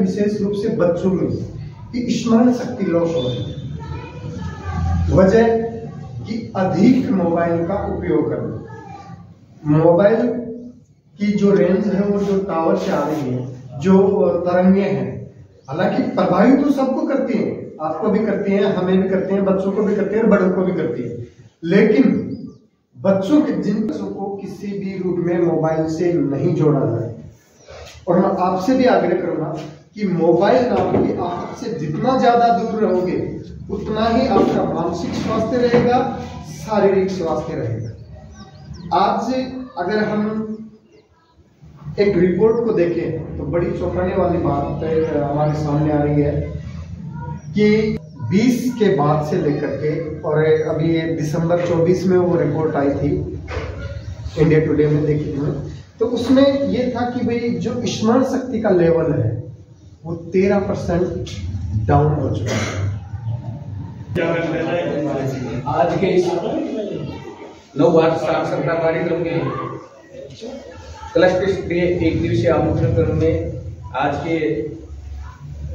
विशेष रूप से बच्चों में कि स्मरण शक्ति लॉस हो रही है। वजह कि अधिक मोबाइल का उपयोग करना। मोबाइल की जो रेंज है वो जो टावर से आ रही है, जो तरंगे हैं, हालांकि प्रभावित तो सबको करती हैं, आपको भी करती हैं, हमें भी करती हैं, बच्चों को भी करती हैं, बड़ों को भी करती है। लेकिन बच्चों के जिन बच्चों को किसी भी रूप में मोबाइल से नहीं जोड़ा जाए, और मैं आपसे भी आग्रह करूंगा कि मोबाइल नाम की आफत से जितना ज्यादा दूर रहोगे उतना ही आपका मानसिक स्वास्थ्य रहेगा, शारीरिक स्वास्थ्य रहेगा। आज अगर हम एक रिपोर्ट को देखें तो बड़ी चौंकाने वाली बात हमारे सामने आ रही है कि 20 के बाद से लेकर के, और अभी दिसंबर 24 में वो रिपोर्ट आई थी, इंडिया टुडे में देखी थी, तो उसमें ये था कि भाई जो स्मरण शक्ति का लेवल है वो 13% डाउन हो चुका है। आज के इस 9 भारत साक्षरता कार्यक्रम के क्लस्टर स्तरीय एक दिवसीय आमंत्रण क्रम में आज के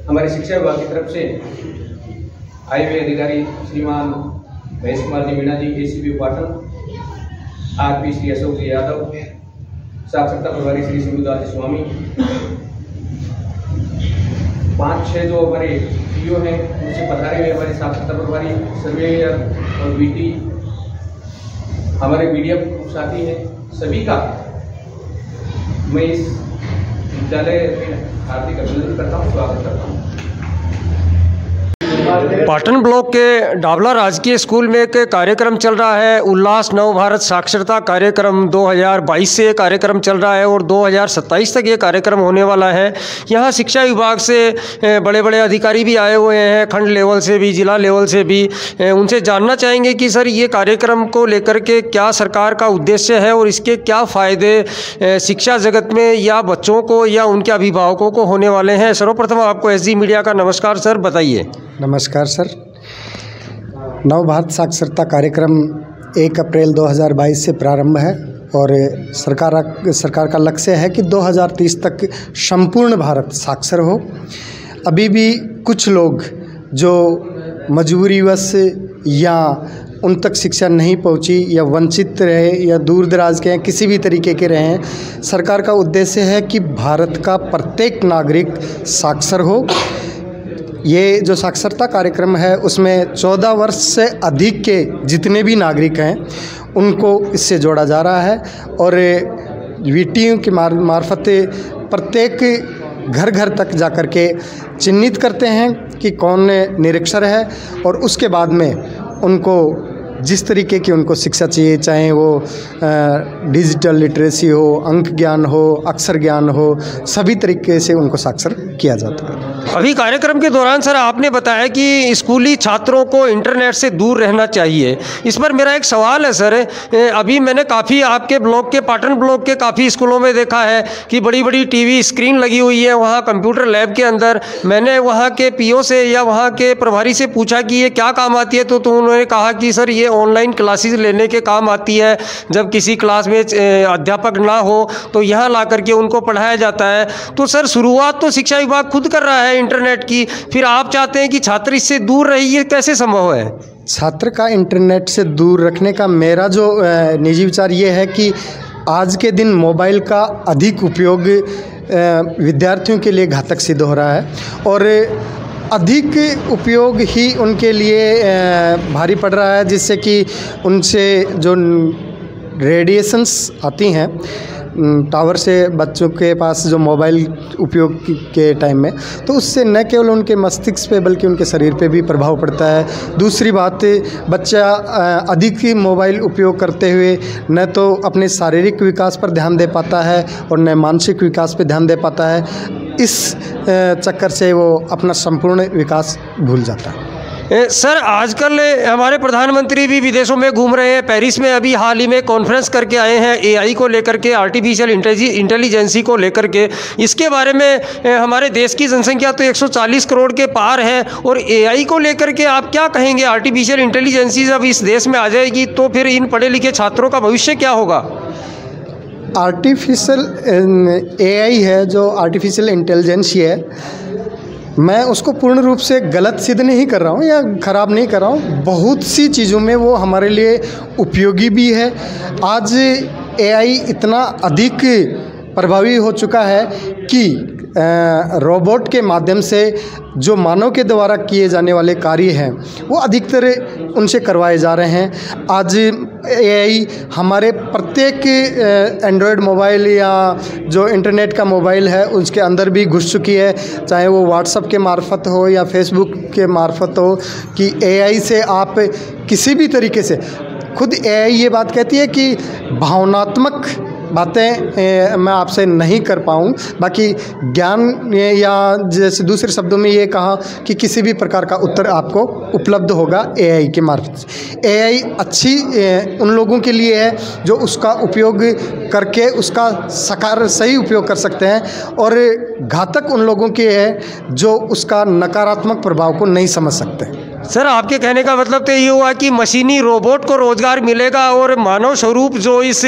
हमारे शिक्षा विभाग की तरफ से आए हुए अधिकारी श्रीमान महेश कुमार जी मीणा जी, एसीपी पाटन, आरपी श्री अशोक जी यादव, साक्षरता प्रभारी श्री सिंधुदास स्वामी, 5-6 जो हमारे पीओ हैं उनसे पधारे हुए हमारे साक्षरता प्रभारी, सर्वेयर और बीटी, हमारे मीडिया साथी हैं, सभी का मैं इस विद्यालय में हार्दिक अभिनंदन करता हूँ, स्वागत करता हूँ। पाटन ब्लॉक के डाबला राजकीय स्कूल में एक कार्यक्रम चल रहा है, उल्लास नव भारत साक्षरता कार्यक्रम 2022 से ये कार्यक्रम चल रहा है और 2027 तक ये कार्यक्रम होने वाला है। यहाँ शिक्षा विभाग से बड़े बड़े अधिकारी भी आए हुए हैं, खंड लेवल से भी, जिला लेवल से भी। उनसे जानना चाहेंगे कि सर ये कार्यक्रम को लेकर के क्या सरकार का उद्देश्य है और इसके क्या फ़ायदे शिक्षा जगत में या बच्चों को या उनके अभिभावकों को होने वाले हैं। सर्वप्रथम आपको एसजी मीडिया का नमस्कार सर, बताइए। नमस्कार सर। नव भारत साक्षरता कार्यक्रम 1 अप्रैल 2022 से प्रारंभ है और सरकार का लक्ष्य है कि 2030 तक संपूर्ण भारत साक्षर हो। अभी भी कुछ लोग जो मजबूरीवश या उन तक शिक्षा नहीं पहुंची या वंचित रहे या दूर दराज के हैं, किसी भी तरीके के रहे हैं, सरकार का उद्देश्य है कि भारत का प्रत्येक नागरिक साक्षर हो। ये जो साक्षरता कार्यक्रम है उसमें 14 वर्ष से अधिक के जितने भी नागरिक हैं उनको इससे जोड़ा जा रहा है और वीटीयू के मार्फत प्रत्येक घर घर तक जाकर के चिन्हित करते हैं कि कौन निरक्षर है और उसके बाद में उनको जिस तरीके की उनको शिक्षा चाहिए, चाहे वो डिजिटल लिटरेसी हो, अंक ज्ञान हो, अक्षर ज्ञान हो, सभी तरीके से उनको साक्षर किया जाता है। अभी कार्यक्रम के दौरान सर आपने बताया कि स्कूली छात्रों को इंटरनेट से दूर रहना चाहिए। इस पर मेरा एक सवाल है सर, अभी मैंने काफ़ी आपके ब्लॉक के, पाटन ब्लॉक के काफ़ी स्कूलों में देखा है कि बड़ी बड़ी टीवी स्क्रीन लगी हुई है वहाँ कंप्यूटर लैब के अंदर। मैंने वहाँ के पीओ से या वहाँ के प्रभारी से पूछा कि ये क्या काम आती है, तो उन्होंने कहा कि सर ये ऑनलाइन क्लासेस लेने के काम आती है। जब किसी क्लास में अध्यापक ना हो तो यहाँ ला करके उनको पढ़ाया जाता है। तो सर शुरुआत तो शिक्षा विभाग खुद कर रहा है इंटरनेट की, फिर आप चाहते हैं कि छात्र इससे दूर रहे, ये कैसे संभव है? छात्र का इंटरनेट से दूर रखने का मेरा जो निजी विचार ये है कि आज के दिन मोबाइल का अधिक उपयोग विद्यार्थियों के लिए घातक सिद्ध हो रहा है और अधिक उपयोग ही उनके लिए भारी पड़ रहा है, जिससे कि उनसे जो रेडिएशंस आती हैं टावर से बच्चों के पास जो मोबाइल उपयोग के टाइम में, तो उससे न केवल उनके मस्तिष्क पे बल्कि उनके शरीर पे भी प्रभाव पड़ता है। दूसरी बात, बच्चा अधिक मोबाइल उपयोग करते हुए न तो अपने शारीरिक विकास पर ध्यान दे पाता है और न मानसिक विकास पर ध्यान दे पाता है। इस चक्कर से वो अपना संपूर्ण विकास भूल जाता है। सर आजकल हमारे प्रधानमंत्री भी विदेशों में घूम रहे हैं। पेरिस में अभी हाल ही में कॉन्फ्रेंस करके आए हैं एआई को लेकर के, आर्टिफिशियल इंटेलिजेंसी को लेकर के। इसके बारे में हमारे देश की जनसंख्या तो 140 करोड़ के पार है और एआई को लेकर के आप क्या कहेंगे? आर्टिफिशियल इंटेलिजेंसी जब इस देश में आ जाएगी तो फिर इन पढ़े लिखे छात्रों का भविष्य क्या होगा? आर्टिफिशियल एआई है, जो आर्टिफिशियल इंटेलिजेंस है, मैं उसको पूर्ण रूप से गलत सिद्ध नहीं कर रहा हूँ या ख़राब नहीं कर रहा हूँ। बहुत सी चीज़ों में वो हमारे लिए उपयोगी भी है। आज एआई इतना अधिक प्रभावी हो चुका है कि रोबोट के माध्यम से जो मानव के द्वारा किए जाने वाले कार्य हैं वो अधिकतर उनसे करवाए जा रहे हैं। आज एआई हमारे प्रत्येक एंड्रॉयड मोबाइल या जो इंटरनेट का मोबाइल है उसके अंदर भी घुस चुकी है, चाहे वो व्हाट्सएप के मार्फत हो या फेसबुक के मार्फत हो, कि एआई से आप किसी भी तरीके से, खुद एआई ये बात कहती है कि भावनात्मक बातें मैं आपसे नहीं कर पाऊँ, बाकी ज्ञान या जैसे दूसरे शब्दों में ये कहा कि किसी भी प्रकार का उत्तर आपको उपलब्ध होगा एआई के मार्फत से। एआई अच्छी उन लोगों के लिए है जो उसका उपयोग करके उसका सही उपयोग कर सकते हैं, और घातक उन लोगों के है जो उसका नकारात्मक प्रभाव को नहीं समझ सकते। सर, आपके कहने का मतलब तो ये हुआ कि मशीनी रोबोट को रोज़गार मिलेगा और मानव स्वरूप जो इस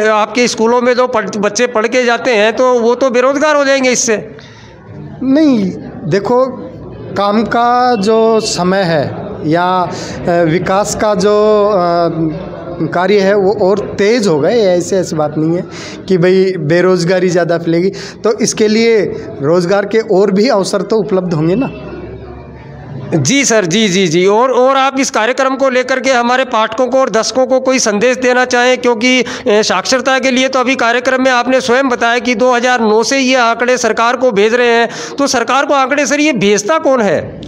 आपके स्कूलों में जो बच्चे पढ़ के जाते हैं तो वो तो बेरोज़गार हो जाएंगे इससे? नहीं, देखो, काम का जो समय है या विकास का जो कार्य है वो और तेज़ हो गए। ऐसी बात नहीं है कि भाई बेरोज़गारी ज़्यादा फैलेगी, तो इसके लिए रोज़गार के और भी अवसर तो उपलब्ध होंगे ना। जी सर, जी। और आप इस कार्यक्रम को लेकर के हमारे पाठकों को और दर्शकों को कोई संदेश देना चाहें, क्योंकि साक्षरता के लिए तो अभी कार्यक्रम में आपने स्वयं बताया कि 2009 से ये आंकड़े सरकार को भेज रहे हैं, तो सरकार को आंकड़े सर ये भेजता कौन है?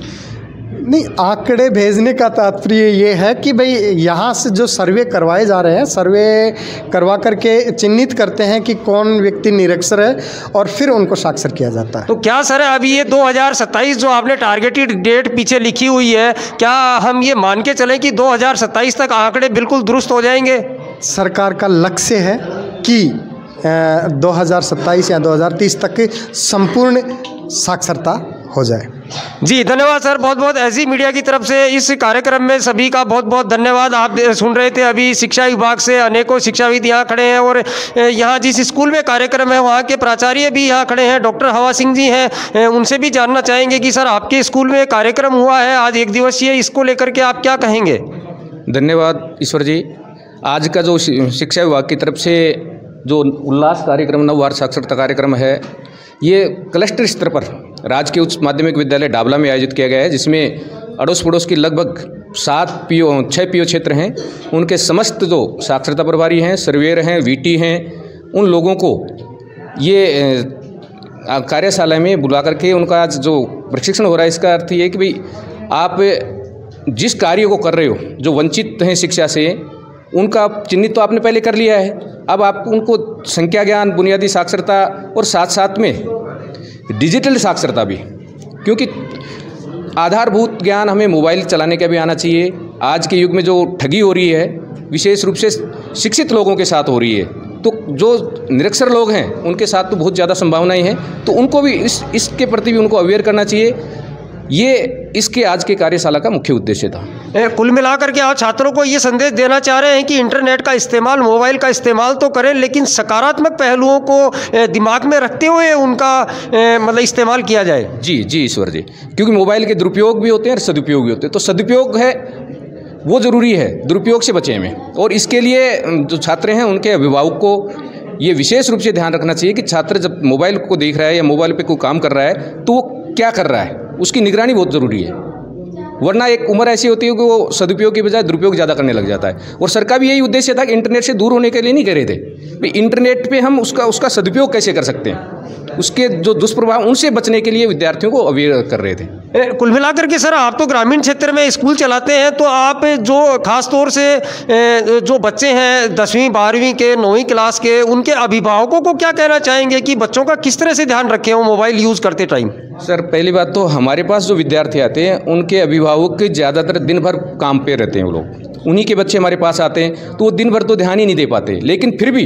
नहीं, आंकड़े भेजने का तात्पर्य ये है कि भाई यहाँ से जो सर्वे करवाए जा रहे हैं, सर्वे करवा करके चिन्हित करते हैं कि कौन व्यक्ति निरक्षर है और फिर उनको साक्षर किया जाता है। तो क्या सर अभी ये 2027 जो आपने टारगेटेड डेट पीछे लिखी हुई है, क्या हम ये मान के चलें कि 2027 तक आंकड़े बिल्कुल दुरुस्त हो जाएंगे? सरकार का लक्ष्य है कि 2027 या 2030 तक संपूर्ण साक्षरता हो जाए। जी धन्यवाद सर, बहुत बहुत ऐसी मीडिया की तरफ से इस कार्यक्रम में सभी का बहुत बहुत धन्यवाद। आप सुन रहे थे अभी शिक्षा विभाग से अनेकों शिक्षाविद यहाँ खड़े हैं, और यहाँ जिस स्कूल में कार्यक्रम है वहाँ के प्राचार्य भी यहाँ खड़े हैं, डॉक्टर हवा सिंह जी हैं। उनसे भी जानना चाहेंगे कि सर आपके स्कूल में कार्यक्रम हुआ है आज 1 दिवसीय, इसको लेकर के आप क्या कहेंगे? धन्यवाद ईश्वर जी। आज का जो शिक्षा विभाग की तरफ से जो उल्लास कार्यक्रम, नववार्षिक साक्षरता कार्यक्रम है, ये क्लस्टर स्तर पर राजकीय उच्च माध्यमिक विद्यालय डाबला में आयोजित किया गया है, जिसमें अड़ोस पड़ोस की लगभग 6 पीओ क्षेत्र हैं। उनके समस्त जो साक्षरता प्रभारी हैं, सर्वेयर हैं, वीटी हैं, उन लोगों को ये कार्यशाला में बुला करके उनका आज जो प्रशिक्षण हो रहा है, इसका अर्थ ये कि भाई आप जिस कार्य को कर रहे हो, जो वंचित हैं शिक्षा से, उनका चिन्हित तो आपने पहले कर लिया है। अब आप उनको संख्या ज्ञान, बुनियादी साक्षरता और साथ साथ में डिजिटल साक्षरता भी, क्योंकि आधारभूत ज्ञान हमें मोबाइल चलाने का भी आना चाहिए। आज के युग में जो ठगी हो रही है विशेष रूप से शिक्षित लोगों के साथ हो रही है, तो जो निरक्षर लोग हैं उनके साथ तो बहुत ज़्यादा संभावनाएं हैं, तो उनको भी इसके प्रति भी उनको अवेयर करना चाहिए। ये इसके आज के कार्यशाला का मुख्य उद्देश्य था। कुल मिलाकर के आप छात्रों को ये संदेश देना चाह रहे हैं कि इंटरनेट का इस्तेमाल, मोबाइल का इस्तेमाल तो करें, लेकिन सकारात्मक पहलुओं को दिमाग में रखते हुए उनका मतलब इस्तेमाल किया जाए। जी ईश्वर जी, क्योंकि मोबाइल के दुरुपयोग भी होते हैं और सदुपयोग भी होते हैं। तो सदुपयोग है वो ज़रूरी है, दुरुपयोग से बचें हमें। और इसके लिए जो छात्र हैं उनके अभिभावक को ये विशेष रूप से ध्यान रखना चाहिए कि छात्र जब मोबाइल को देख रहा है या मोबाइल पे कोई काम कर रहा है तो वो क्या कर रहा है, उसकी निगरानी बहुत ज़रूरी है। वरना एक उम्र ऐसी होती है कि वो सदुपयोग की बजाय दुरुपयोग ज़्यादा करने लग जाता है। और सरकार भी यही उद्देश्य था कि इंटरनेट से दूर होने के लिए नहीं कह रहे थे, भाई इंटरनेट पे हम उसका सदुपयोग कैसे कर सकते हैं, उसके जो दुष्प्रभाव उनसे बचने के लिए विद्यार्थियों को अवेयर कर रहे थे। कुल मिलाकर के सर आप तो ग्रामीण क्षेत्र में स्कूल चलाते हैं, तो आप जो खास तौर से जो बच्चे हैं 10वीं 12वीं के 9वीं क्लास के, उनके अभिभावकों को क्या कहना चाहेंगे कि बच्चों का किस तरह से ध्यान रखें वो मोबाइल यूज़ करते टाइम? सर पहली बात तो हमारे पास जो विद्यार्थी आते हैं उनके अभिभावक ज़्यादातर दिन भर काम पे रहते हैं। वो लोग, उन्हीं के बच्चे हमारे पास आते हैं, तो वो दिन भर तो ध्यान ही नहीं दे पाते। लेकिन फिर भी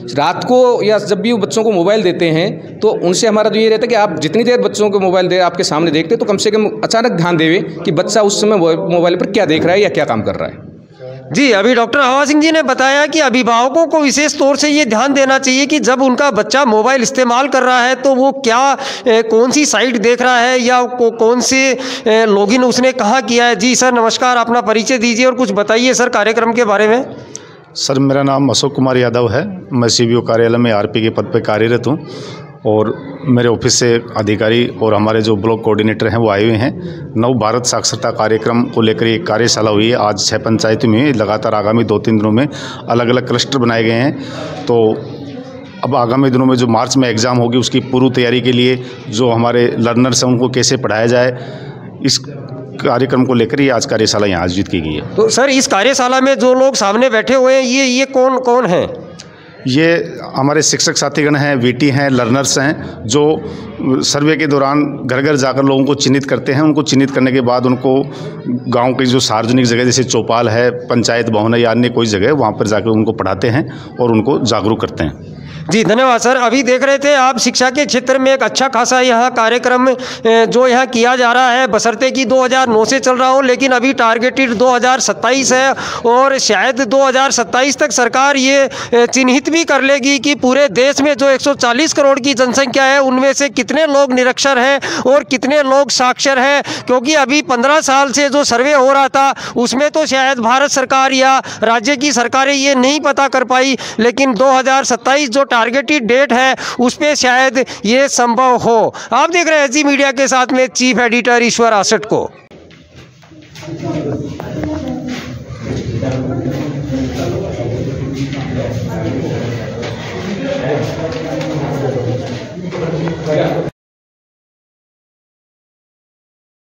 रात को या जब भी वो बच्चों को मोबाइल देते हैं तो उनसे हमारा तो ये रहता है कि आप जितनी देर बच्चों को मोबाइल दे आपके सामने देखते तो कम से कम अचानक ध्यान देवे कि बच्चा उस समय मोबाइल पर क्या देख रहा है या क्या काम कर रहा है। जी, अभी डॉक्टर हवा सिंह जी ने बताया कि अभिभावकों को विशेष तौर से ये ध्यान देना चाहिए कि जब उनका बच्चा मोबाइल इस्तेमाल कर रहा है तो वो क्या कौन सी साइट देख रहा है या कौन से लॉगिन उसने कहाँ किया है। जी सर नमस्कार, अपना परिचय दीजिए और कुछ बताइए सर कार्यक्रम के बारे में। सर मेरा नाम अशोक कुमार यादव है, मैं सीबीओ कार्यालय में आरपी के पद पर कार्यरत हूँ और मेरे ऑफिस से अधिकारी और हमारे जो ब्लॉक कोऑर्डिनेटर हैं वो आए हुए हैं। नव भारत साक्षरता कार्यक्रम को लेकर एक कार्यशाला हुई है, आज 6 पंचायतों में, लगातार आगामी 2-3 दिनों में अलग अलग क्लस्टर बनाए गए हैं। तो अब आगामी दिनों में जो मार्च में एग्ज़ाम होगी उसकी पूर्व तैयारी के लिए जो हमारे लर्नर्स हैं उनको कैसे पढ़ाया जाए, इस कार्यक्रम को लेकर ये आज कार्यशाला यहाँ आयोजित की गई है। तो सर इस कार्यशाला में जो लोग सामने बैठे हुए हैं ये कौन कौन हैं? ये हमारे शिक्षक साथीगण हैं, वीटी हैं, लर्नर्स हैं, जो सर्वे के दौरान घर घर जाकर लोगों को चिन्हित करते हैं। उनको चिन्हित करने के बाद उनको गांव की जो सार्वजनिक जगह जैसे चौपाल है, पंचायत भवन है या अन्य कोई जगह, वहां पर जाकर उनको पढ़ाते हैं और उनको जागरूक करते हैं। जी धन्यवाद सर। अभी देख रहे थे आप शिक्षा के क्षेत्र में एक अच्छा खासा यह कार्यक्रम जो यहाँ किया जा रहा है, बशर्ते कि 2009 से चल रहा हो, लेकिन अभी टारगेटेड 2027 है और शायद 2027 तक सरकार ये चिन्हित भी कर लेगी कि पूरे देश में जो 140 करोड़ की जनसंख्या है उनमें से कितने लोग निरक्षर हैं और कितने लोग साक्षर हैं। क्योंकि अभी 15 साल से जो सर्वे हो रहा था उसमें तो शायद भारत सरकार या राज्य की सरकारें ये नहीं पता कर पाई, लेकिन 2027 जो टारगेटेड डेट है उस पे शायद ये संभव हो। आप देख रहे हैं जी मीडिया के साथ में चीफ एडिटर ईश्वर आसट को।